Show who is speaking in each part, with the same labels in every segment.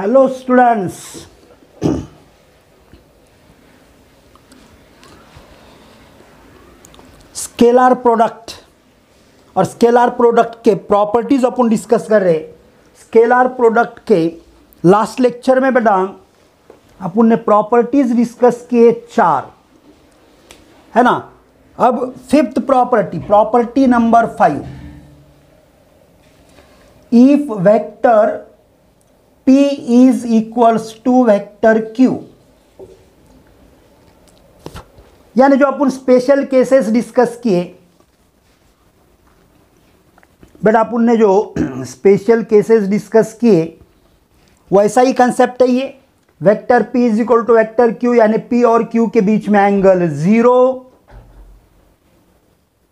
Speaker 1: Hello students, scalar product और scalar product के properties अपन discuss कर रहे। स्केलर प्रोडक्ट के लास्ट लेक्चर में बेटा अपन ने प्रॉपर्टीज डिस्कस किए 4, है ना। अब fifth property number 5, if vector P is equals to vector Q, यानी जो अपन स्पेशल केसेस डिस्कस किए बेटा, अपन ने जो स्पेशल केसेस डिस्कस किए वैसा ही कंसेप्ट है ये। Vector P is equal to vector Q, यानी P और Q के बीच में एंगल 0,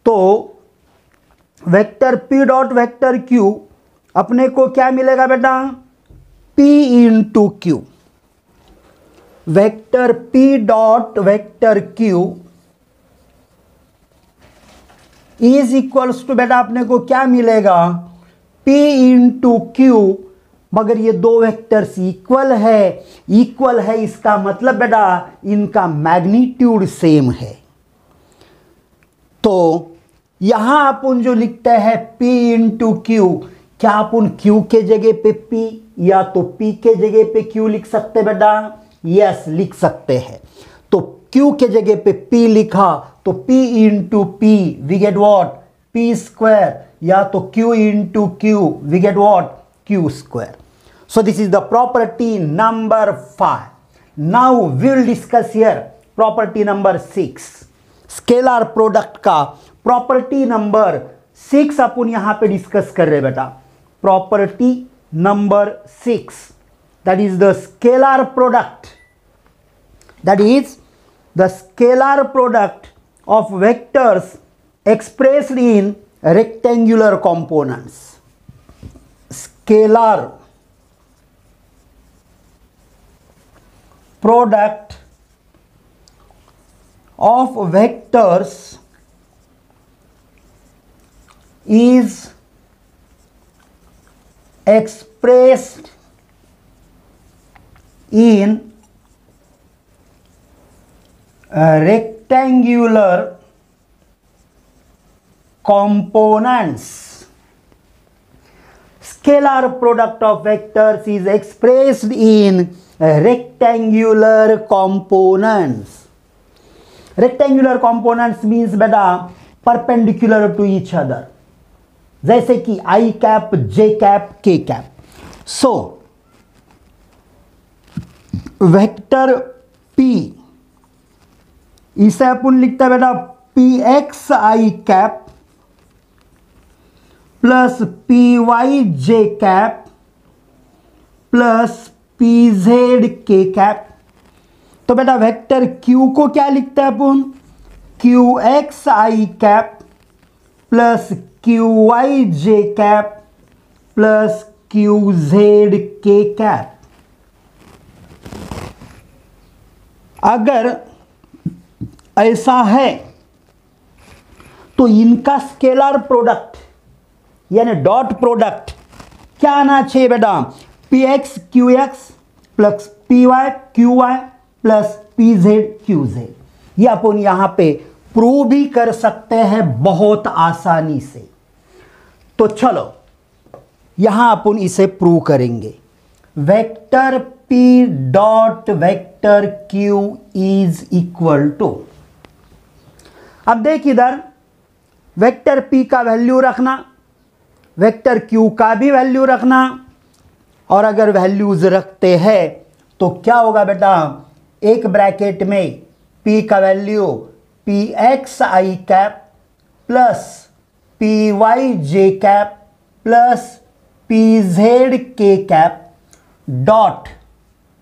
Speaker 1: तो vector P dot vector Q अपने को क्या मिलेगा बेटा, P into Q। Vector P dot vector Q is equals to बेटा अपने को क्या मिलेगा, P इंटू Q, मगर ये दो वेक्टर्स इक्वल है, इसका मतलब बेटा इनका मैग्नीट्यूड सेम है। तो यहां अपन जो लिखते हैं P इंटू Q, क्या अपन Q के जगह पे P या तो P के जगह पे Q लिख सकते बेटा? यस, लिख सकते हैं। तो Q के जगह पे P लिखा तो P into P we get what, P square, या तो Q into Q we get what, Q square. So this is the property number 5। Now will discuss here property number 6, scalar product का property number 6 अपन यहां पे discuss कर रहे बेटा। Property number 6, that is the scalar product, that is the scalar product of vectors expressed in rectangular components. Scalar product of vectors is expressed in rectangular components. Scalar product of vectors is expressed in rectangular components. Rectangular components means beta perpendicular to each other, जैसे कि I cap, J cap, K cap. So vector P, इसे अपन लिखता है बेटा PX I cap plus PY J cap plus PZ K cap. तो बेटा vector Q को क्या लिखता है अपन, QX I cap plus QYJ cap plus QZK cap. अगर ऐसा है तो इनका स्केलर प्रोडक्ट यानी डॉट प्रोडक्ट क्या आना चाहिए बेटा, PX QX plus PY QY plus PZ QZ। ये अपन यहां पे प्रूव भी कर सकते हैं बहुत आसानी से। तो चलो यहां अपन इसे प्रूव करेंगे। Vector P dot vector Q is equal to, अब देख इधर वेक्टर P का वैल्यू रखना, वेक्टर Q का भी वैल्यू रखना, और अगर वैल्यूज रखते हैं तो क्या होगा बेटा, एक ब्रैकेट में P का value PX I cap plus PYJ cap plus PZ K cap dot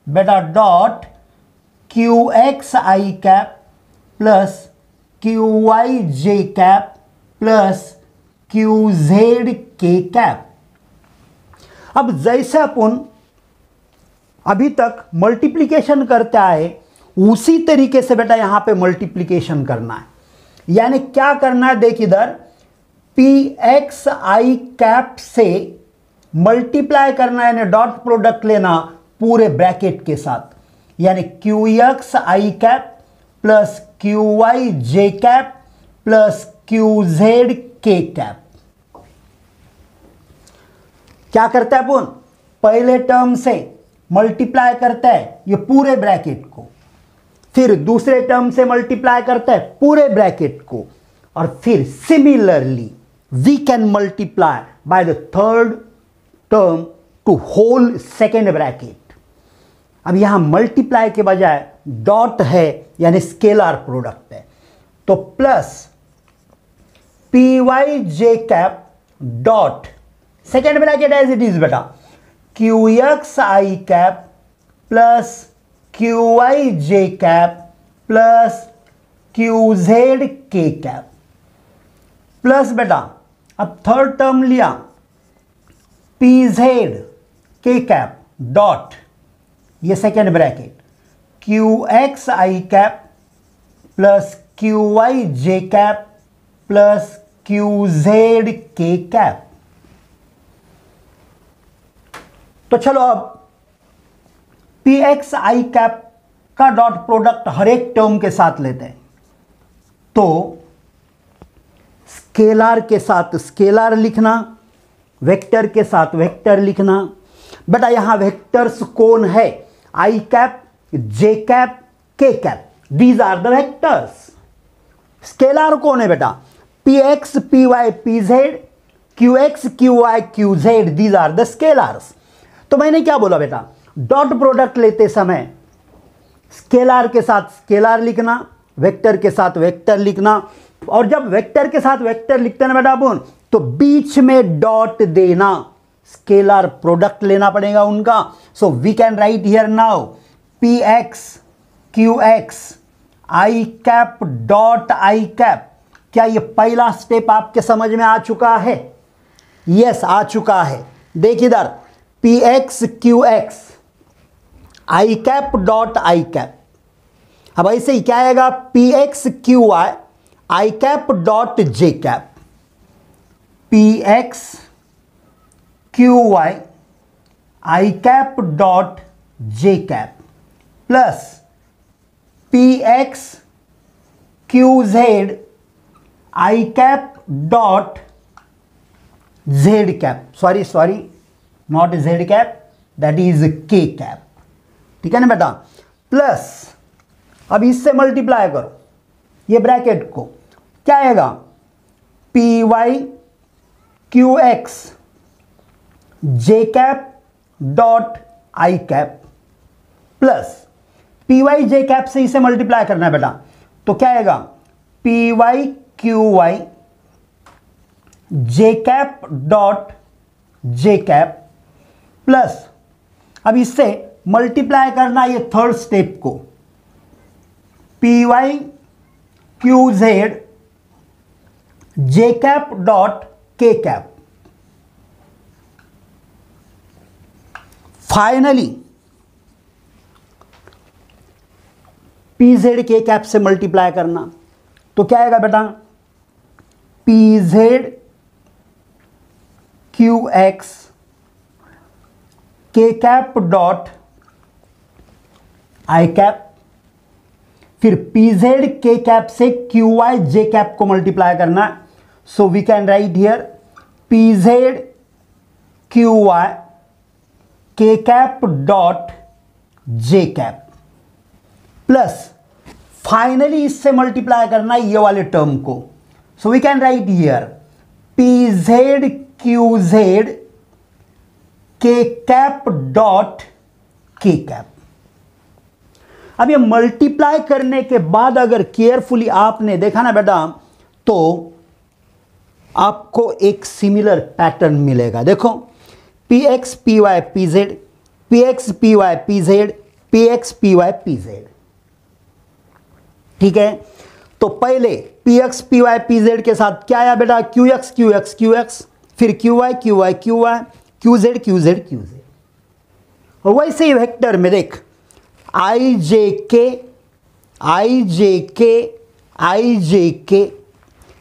Speaker 1: बेटा dot QX I cap plus QYJ cap plus QZ K cap. अब जैसे अपन अभी तक मल्टीप्लिकेशन करते आए उसी तरीके से बेटा यहां पे मल्टीप्लिकेशन करना है। यानी क्या करना है, देख इधर PX I कैप से मल्टीप्लाई करना है, यानी डॉट प्रोडक्ट लेना पूरे ब्रैकेट के साथ, यानी Q X I cap plus Q Y J cap plus Q Z K cap. क्या करता है अपन, पहले टर्म से मल्टीप्लाई करता है ये पूरे ब्रैकेट को, फिर दूसरे टर्म से मल्टीप्लाई करता है पूरे ब्रैकेट को, और फिर similarly we can multiply by the third term to whole second bracket. अब यहां मल्टीप्लाई के बजाय डॉट है, यानी स्केलर प्रोडक्ट है, तो plus P Y J cap dot second bracket as it is बेटा, Q X I cap plus Q Y J cap plus Q Z K cap, plus बेटा अब थर्ड टर्म लिया P Z K cap dot ये second bracket Q X I cap plus Q Y J cap plus Q Z K cap. तो चलो अब P X I cap का dot product हर एक टर्म के साथ लेते हैं, तो स्केलर के साथ स्केलर लिखना, वेक्टर के साथ वेक्टर लिखना। बेटा यहां वेक्टर्स कौन है, I cap J cap K cap, these are the vectors. Scalar कौन है बेटा, P X P Y P Z Q X Q Y Q Z, these are the scalars. तो मैंने क्या बोला बेटा, डॉट प्रोडक्ट लेते समय स्केलर के साथ स्केलर लिखना, वेक्टर के साथ वेक्टर लिखना, और जब वेक्टर के साथ वेक्टर लिखते हैं बेटा अपन, तो बीच में डॉट देना, स्केलर प्रोडक्ट लेना पड़ेगा उनका। So we can write here now P X Q X I cap dot I cap. क्या ये पहला स्टेप आपके समझ में आ चुका है? यस आ चुका है। देख इधर P X Q X I cap dot I cap. अब ऐसे ही क्या आएगा, P X Q Y I cap dot J cap, P X Q Y I cap dot J cap plus P X Q Z I cap dot Z cap, sorry not Z cap, that is K cap. ठीक है ना बेटा, plus अब इससे multiply करो ये bracket को, क्या आएगा, P Y Q X J cap dot I cap plus P Y J cap से इसे मल्टीप्लाई करना है बेटा, तो क्या आएगा, P Y Q Y J cap dot J cap plus अब इससे मल्टीप्लाई करना ये थर्ड स्टेप को, P Y Q Z J cap dot K cap. Finally P Z K cap से मल्टीप्लाई करना, तो क्या आएगा बेटा, पी जेड क्यू एक्स के कैप डॉट आई कैप, फिर पी जेड के कैप से क्यू वाई जे कैप को मल्टीप्लाई करना। So we can write here P Z Q Y K cap dot J cap plus finally इससे multiply करना ये वाले term को। So we can write here P Z Q Z K cap dot K cap. अब ये multiply करने के बाद अगर केयरफुली आपने देखा ना बेटा, तो आपको एक सिमिलर पैटर्न मिलेगा। देखो P X P Y P Z, P X P Y P Z, P X P Y P Z. ठीक है, तो पहले P X P Y P Z के साथ क्या आया बेटा, Q X Q X Q X, फिर Q Y Q Y Q Y, Q Z Q Z Q Z. और वैसे ही वेक्टर में देख आई जे के आई जे के आई जे के,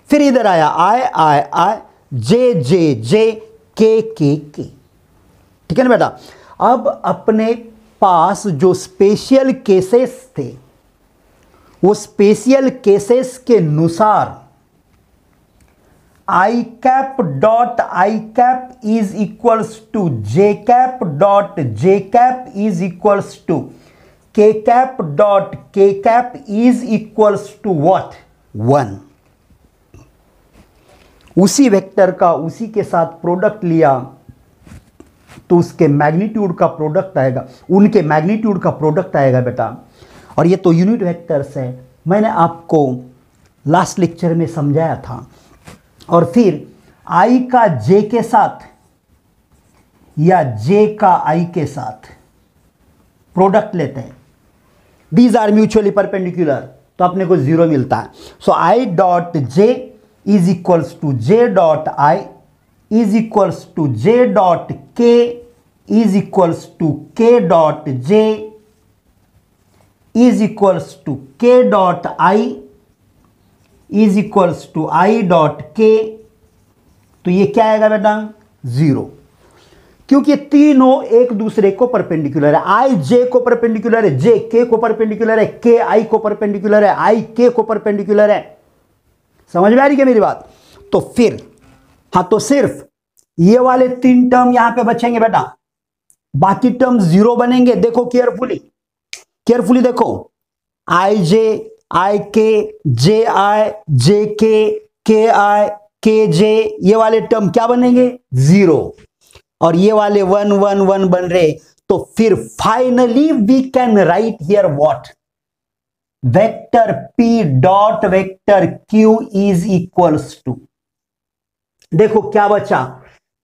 Speaker 1: फिर इधर आया आई आई आई जे जे जे के। ठीक है ना बेटा, अब अपने पास जो स्पेशल केसेस थे, वो स्पेशल केसेस के अनुसार I cap dot I cap is equals to J cap dot J cap is equals to K cap dot K cap is equals to what 1। उसी वेक्टर का उसी के साथ प्रोडक्ट लिया तो उसके मैग्नीट्यूड का प्रोडक्ट आएगा, उनके मैग्नीट्यूड का प्रोडक्ट आएगा बेटा। और ये तो यूनिट वेक्टर्स है, मैंने आपको लास्ट लेक्चर में समझाया था। और फिर आई का जे के साथ या जे का आई के साथ प्रोडक्ट लेते हैं, दीज आर म्यूचुअली परपेंडिकुलर, तो अपने को 0 मिलता है। So I dot J is equals to J dot I is equals to J dot K is equals to K dot J is equals to K dot I is equals to I dot K. तो ये क्या आएगा बेटा 0, क्योंकि तीनों एक दूसरे को परपेंडिकुलर है। आई जे को परपेंडिकुलर है, जे के को परपेंडिकुलर है, के आई को परपेंडिकुलर है, आई के को परपेंडिकुलर है। समझ में आ रही है मेरी बात? तो फिर हाँ, तो सिर्फ ये वाले 3 टर्म यहां पे बचेंगे बेटा, बाकी टर्म 0 बनेंगे। देखो केयरफुली देखो, आई जे आई के जे आई जे के आई के जे, ये वाले टर्म क्या बनेंगे 0, और ये वाले 1 1 1 बन रहे। तो फिर finally we can write here what, vector p dot vector q is equals to, देखो क्या बचा,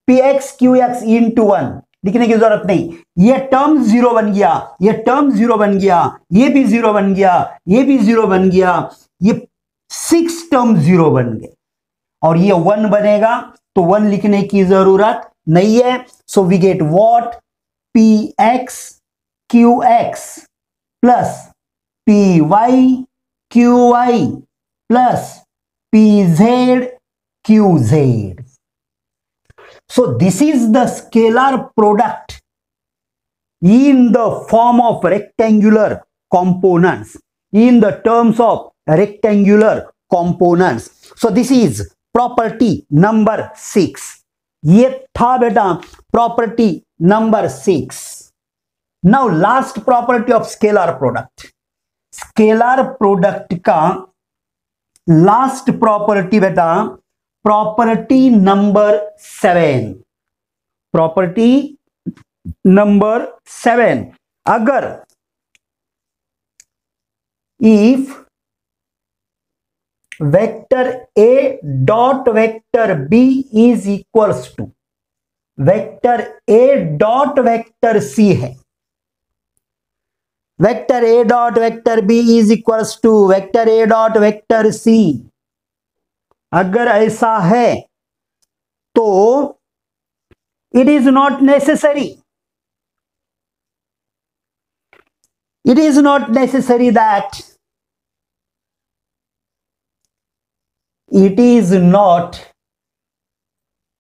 Speaker 1: px qx इंटू 1, लिखने की जरूरत नहीं, ये टर्म 0 बन गया, ये टर्म 0 बन गया, ये भी 0 बन गया, ये भी 0 बन गया, ये 6 टर्म 0 बन गए, और ये 1 बनेगा, तो 1 लिखने की जरूरत नहीं है। So we get what, px qx plus py qy plus pz qz. So this is the scalar product in the form of rectangular components, in the terms of rectangular components. So this is property number 6. ये था बेटा property number 6. Now last property of scalar product. Scalar product का last property बेटा property number 7। Property number 7, अगर if vector A dot vector B is equals to vector A dot vector C है, vector A dot vector B is equals to vector A dot vector C, अगर ऐसा है तो it is not necessary, it is not necessary that it is not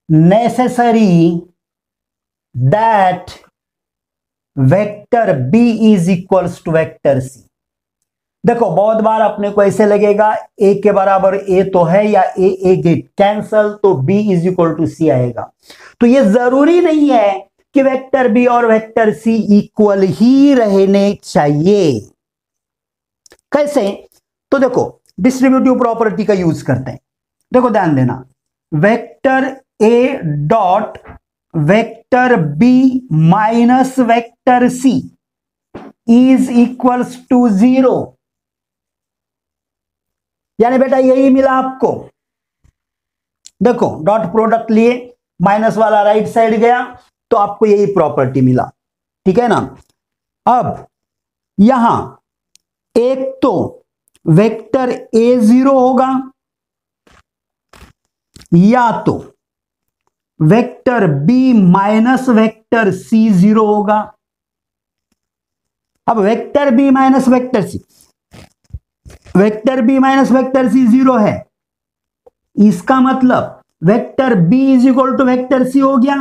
Speaker 1: necessary that vector b is equals to vector c. देखो बहुत बार अपने को ऐसे लगेगा a के बराबर a तो है या a गेट कैंसल, तो b इज इक्वल टू सी आएगा। तो ये जरूरी नहीं है कि वेक्टर बी और वेक्टर सी इक्वल ही रहने चाहिए। कैसे? तो देखो डिस्ट्रीब्यूटिव प्रॉपर्टी का यूज करते हैं। देखो ध्यान देना, vector A dot vector B minus vector C is equals to 0, यानी बेटा यही मिला आपको। देखो डॉट प्रोडक्ट लिए, माइनस वाला राइट साइड गया, तो आपको यही प्रॉपर्टी मिला, ठीक है ना। अब यहां एक तो वेक्टर a0 होगा या तो vector b minus vector c0 होगा। अब vector b minus vector c, vector b minus vector c 0 है, इसका मतलब vector b is equal to vector c हो गया,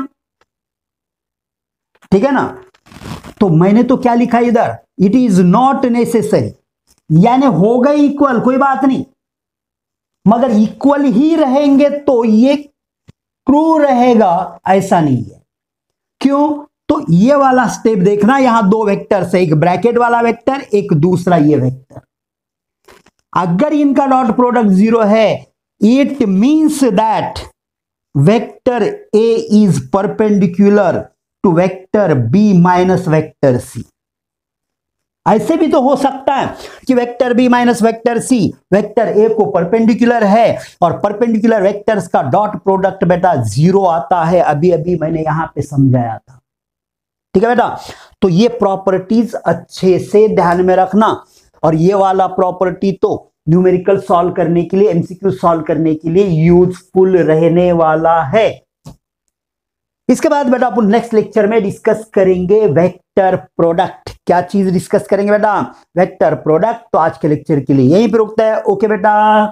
Speaker 1: ठीक है ना। तो मैंने तो क्या लिखा इधर, इट इज नॉट नेसेसरी, यानी हो गए इक्वल, कोई बात नहीं, मगर इक्वल ही रहेंगे तो ये ट्रू रहेगा ऐसा नहीं है। क्यों? तो ये वाला स्टेप देखना, यहां दो वेक्टर से, एक ब्रैकेट वाला वेक्टर, एक दूसरा ये वेक्टर, अगर इनका डॉट प्रोडक्ट 0 है, it means that vector A is perpendicular to vector B minus vector C. ऐसे भी तो हो सकता है कि vector B minus vector C vector A को परपेंडिकुलर है और परपेंडिकुलर वेक्टर्स का डॉट प्रोडक्ट बेटा 0 आता है, अभी अभी मैंने यहां पे समझाया था। ठीक है बेटा, तो ये प्रॉपर्टीज अच्छे से ध्यान में रखना, और ये वाला प्रॉपर्टी तो न्यूमेरिकल सॉल्व करने के लिए, एमसीक्यू सॉल्व करने के लिए यूजफुल रहने वाला है। इसके बाद बेटा अपन नेक्स्ट लेक्चर में डिस्कस करेंगे वेक्टर प्रोडक्ट। क्या चीज डिस्कस करेंगे बेटा? Vector product. तो आज के लेक्चर के लिए यहीं पे रुकता है। ओके बेटा।